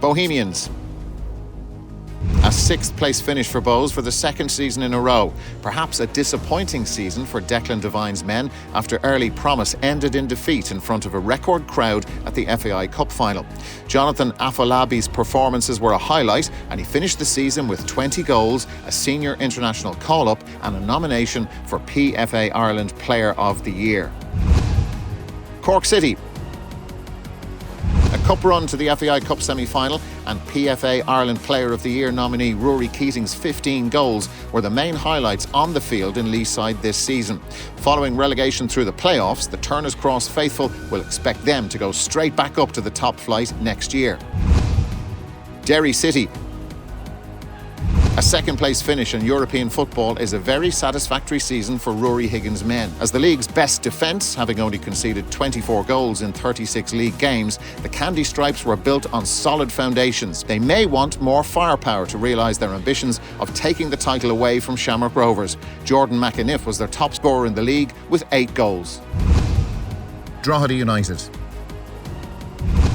Bohemians. A sixth-place finish for Bohs for the second season in a row. Perhaps a disappointing season for Declan Devine's men after early promise ended in defeat in front of a record crowd at the FAI Cup final. Jonathan Afolabi's performances were a highlight, and he finished the season with 20 goals, a senior international call-up and a nomination for PFA Ireland Player of the Year. Cork City. A cup run to the FAI Cup semi-final, and PFA Ireland Player of the Year nominee Rory Keating's 15 goals were the main highlights on the field in Leeside this season. Following relegation through the playoffs, the Turners Cross faithful will expect them to go straight back up to the top flight next year. Derry City. A second-place finish in European football is a very satisfactory season for Rory Higgins' men. As the league's best defence, having only conceded 24 goals in 36 league games, the Candy Stripes were built on solid foundations. They may want more firepower to realise their ambitions of taking the title away from Shamrock Rovers. Jordan McAniff was their top scorer in the league with 8 goals. Drogheda United.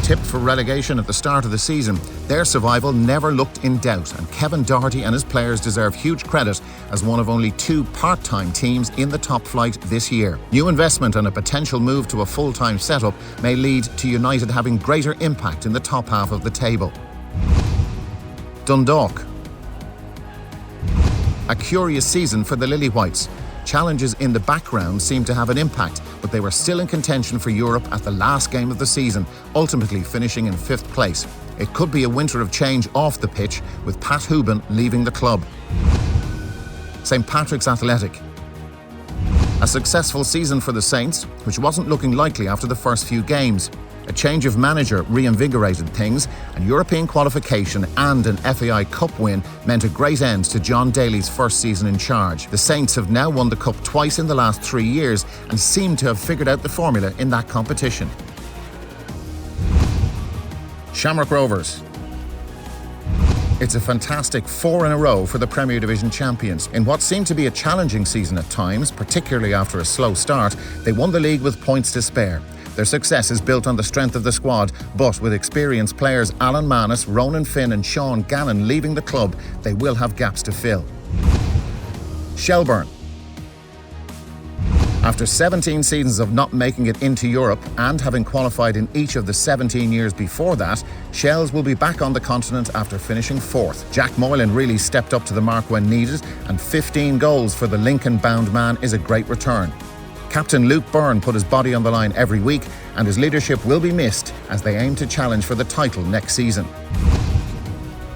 Tipped for relegation at the start of the season, their survival never looked in doubt, and Kevin Doherty and his players deserve huge credit as one of only 2 part-time teams in the top flight this year. New investment and a potential move to a full-time setup may lead to United having greater impact in the top half of the table. Dundalk. A curious season for the Lily-Whites. Challenges in the background seemed to have an impact, but they were still in contention for Europe at the last game of the season, ultimately finishing in 5th place. It could be a winter of change off the pitch, with Pat Hooban leaving the club. St Patrick's Athletic. A successful season for the Saints, which wasn't looking likely after the first few games. A change of manager reinvigorated things, and European qualification and an FAI Cup win meant a great end to John Daly's first season in charge. The Saints have now won the Cup twice in the last 3 years and seem to have figured out the formula in that competition. Shamrock Rovers. It's a fantastic 4 in a row for the Premier Division champions. In what seemed to be a challenging season at times, particularly after a slow start, they won the league with points to spare. Their success is built on the strength of the squad, but with experienced players Alan Manus, Ronan Finn and Sean Gannon leaving the club, they will have gaps to fill. Shelbourne. After 17 seasons of not making it into Europe and having qualified in each of the 17 years before that, Shells will be back on the continent after finishing 4th. Jack Moylan really stepped up to the mark when needed, and 15 goals for the Lincoln-bound man is a great return. Captain Luke Byrne put his body on the line every week, and his leadership will be missed as they aim to challenge for the title next season.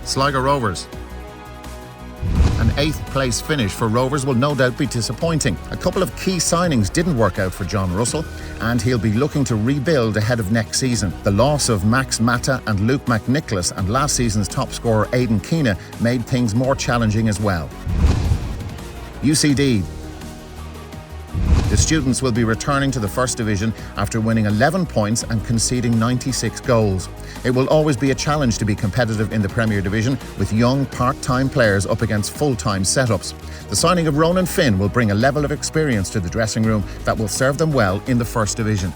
Sligo Rovers. An 8th place finish for Rovers will no doubt be disappointing. A couple of key signings didn't work out for John Russell, and he'll be looking to rebuild ahead of next season. The loss of Max Mata and Luke McNicholas and last season's top scorer Aidan Keena made things more challenging as well. UCD. The students will be returning to the First Division after winning 11 points and conceding 96 goals. It will always be a challenge to be competitive in the Premier Division with young part-time players up against full-time setups. The signing of Ronan Finn will bring a level of experience to the dressing room that will serve them well in the First Division.